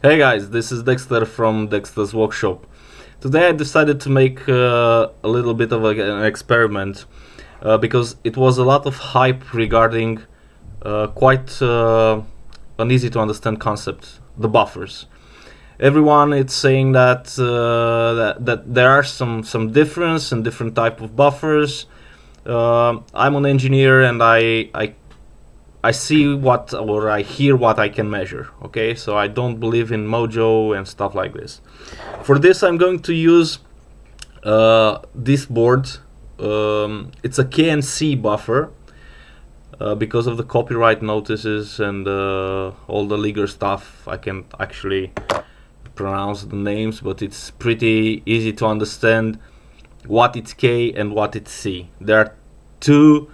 Hey guys, this is Dexter from Dexter's Workshop. Today I decided to make a little bit of an experiment because it was a lot of hype regarding quite an easy to understand concept, the buffers. Everyone is saying that there are some difference in different type of buffers. I'm an engineer and I see what, or I hear what I can measure. Okay, so I don't believe in mojo and stuff like this. For this, I'm going to use this board. It's a KNC buffer because of the copyright notices and all the legal stuff. I can't actually pronounce the names, but it's pretty easy to understand what it's K and what it's C. There are two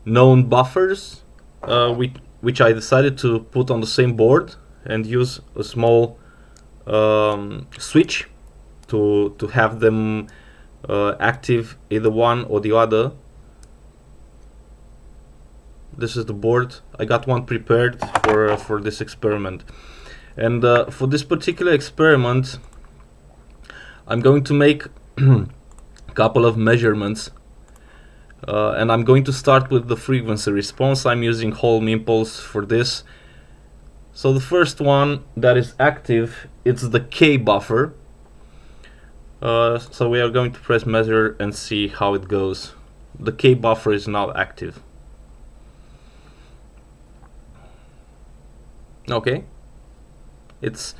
known buffers which I decided to put on the same board and use a small switch to have them active, either one or the other. This is the board. I got one prepared for this experiment, and for this particular experiment I'm going to make a couple of measurements. And I'm going to start with the frequency response. I'm using Holm impulse for this. So the first one that is active, it's the K buffer. So we are going to press measure and see how it goes. The K buffer is now active. Okay, it's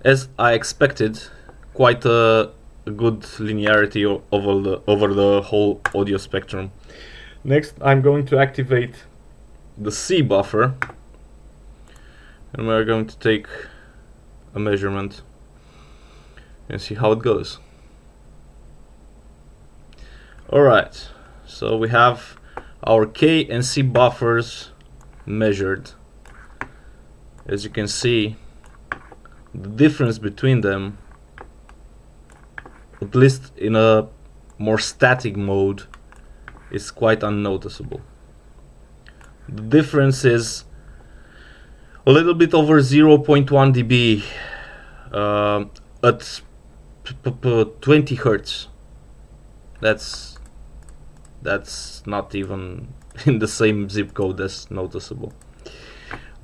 as I expected, quite a good linearity over the whole audio spectrum. Next, I'm going to activate the C buffer, and we're going to take a measurement and see how it goes. Alright, so we have our K and C buffers measured. As you can see, the difference between them, at least in a more static mode, is quite unnoticeable. The difference is a little bit over 0.1 dB at 20 Hertz. That's not even in the same zip code as noticeable.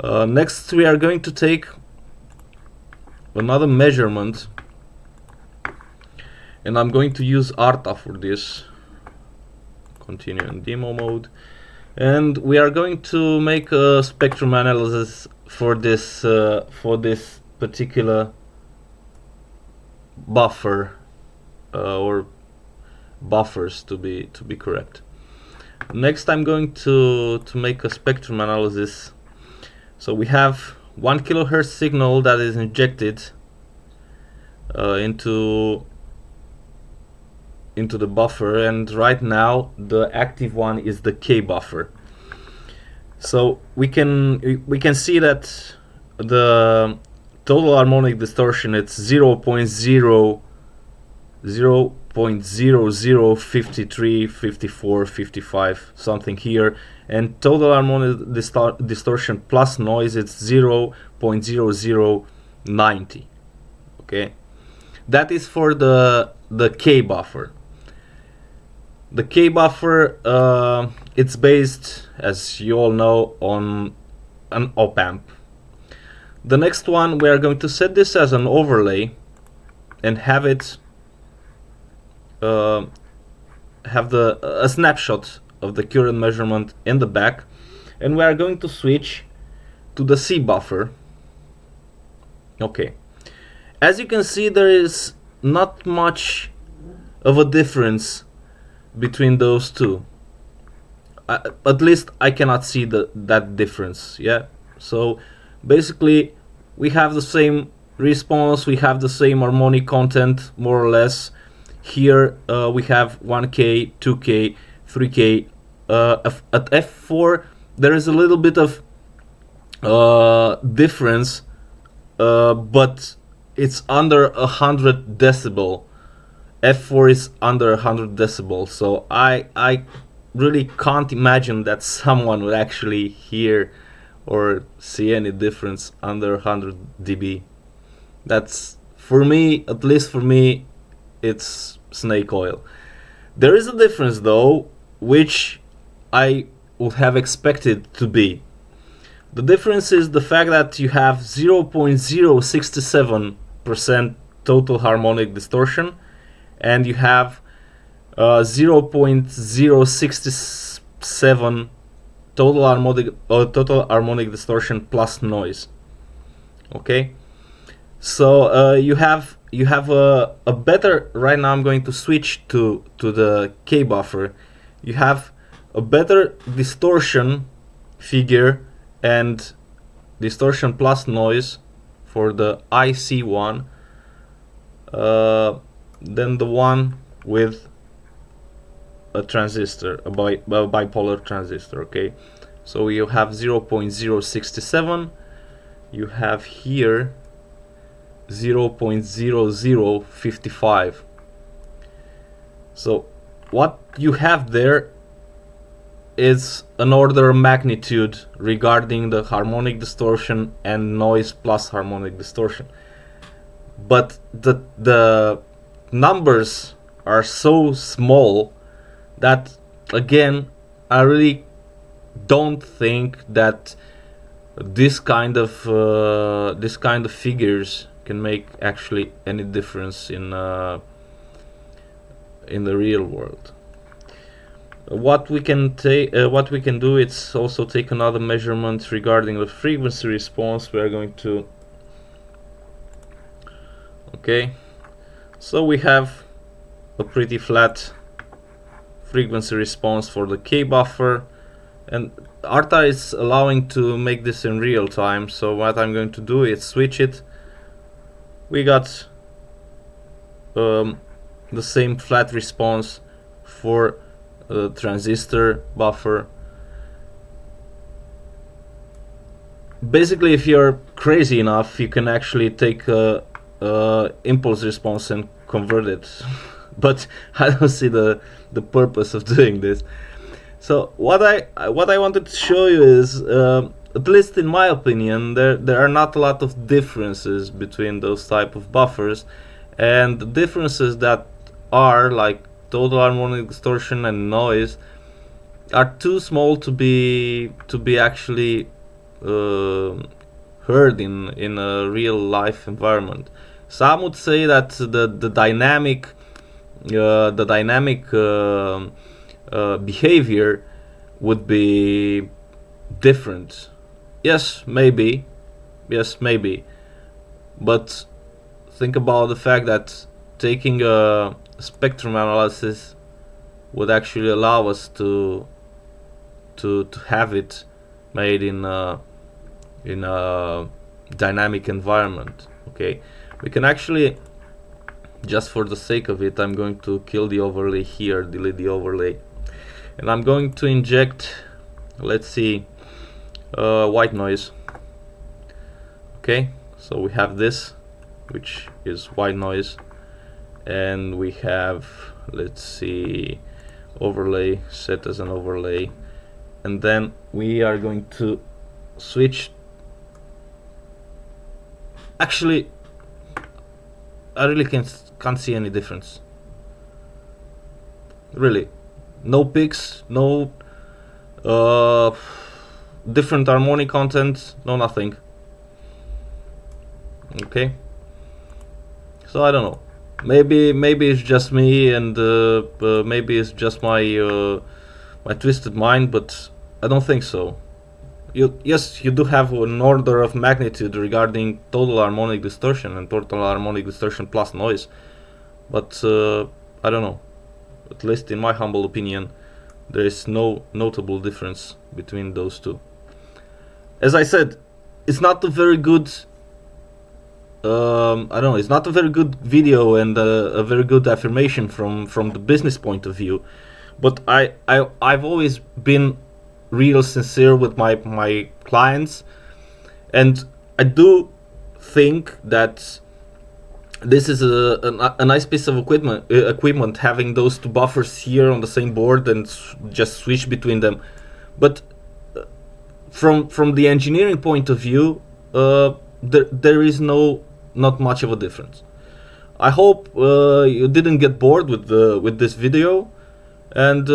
Next, we are going to take another measurement, and I'm going to use ARTA for this. Continue in demo mode, and we are going to make a spectrum analysis for this particular buffer, or buffers to be correct. Next, I'm going to make a spectrum analysis. So we have 1 kilohertz signal that is injected into the buffer, and right now the active one is the K buffer. So we can see that the total harmonic distortion, it's 0.0053, 54, 55, something here, and total harmonic distortion plus noise, it's 0.0090. Okay, that is for the K buffer. The K buffer, it's based, as you all know, on an opamp. The next one, we are going to set this as an overlay and have it have a snapshot of the current measurement in the back, and we are going to switch to the C buffer. Okay, as you can see, there is not much of a difference between those two. At least I cannot see that difference. Yeah, so basically we have the same response, we have the same harmonic content, more or less. Here we have 1K, 2K, 3K. At F4 there is a little bit of difference, but it's under 100 decibel. F4 is under 100 decibels, so I really can't imagine that someone would actually hear or see any difference under 100 dB. That's, for me, at least for me, it's snake oil. There is a difference though, which I would have expected to be. The difference is the fact that you have 0.067% total harmonic distortion, and you have 0.067 total harmonic distortion plus noise. Okay, so you have a better. Right now, I'm going to switch to the K buffer. You have a better distortion figure and distortion plus noise for the IC one than the one with a transistor, a bipolar transistor. Okay, so you have 0.067, you have here 0.0055. So what you have there is an order of magnitude regarding the harmonic distortion and noise plus harmonic distortion, but the numbers are so small that, again, I really don't think that this kind of figures can make actually any difference in the real world. What we can do is also take another measurement regarding the frequency response. We are going to, okay, so we have a pretty flat frequency response for the K buffer, and Arta is allowing to make this in real time. So what I'm going to do is switch it. We got the same flat response for the transistor buffer. Basically, if you're crazy enough, you can actually take impulse response and convert it. But I don't see the purpose of doing this. So what I wanted to show you is, at least in my opinion, there are not a lot of differences between those type of buffers, and the differences that are like total harmonic distortion and noise are too small to be actually heard in a real life environment. Some would say that the dynamic behavior would be different. Yes, maybe. But think about the fact that taking a spectrum analysis would actually allow us to have it made in a dynamic environment. Okay, we can actually, just for the sake of it, I'm going to kill the overlay here, delete the overlay, and I'm going to inject, let's see, white noise. Okay, so we have this, which is white noise, and we have, let's see, overlay, set as an overlay, and then we are going to switch. Actually, I really can't see any difference. Really, no peaks, no different harmonic content, no nothing. Okay, so I don't know. Maybe it's just me, and maybe it's just my my twisted mind, but I don't think so. Yes, you do have an order of magnitude regarding total harmonic distortion and total harmonic distortion plus noise, but I don't know. At least in my humble opinion, there is no notable difference between those two. As I said, it's not a very good I don't know, it's not a very good video and a very good affirmation from the business point of view, but I've always been real sincere with my clients, and I do think that this is a nice piece of equipment, having those two buffers here on the same board and just switch between them. But from the engineering point of view, there is no not much of a difference. I hope you didn't get bored with this video, and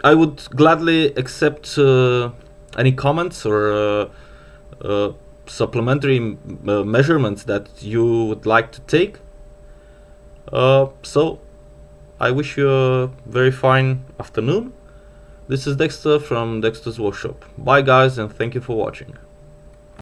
I would gladly accept any comments or supplementary measurements that you would like to take. So I wish you a very fine afternoon. This is Dexter from Dexter's Workshop. Bye guys, and thank you for watching.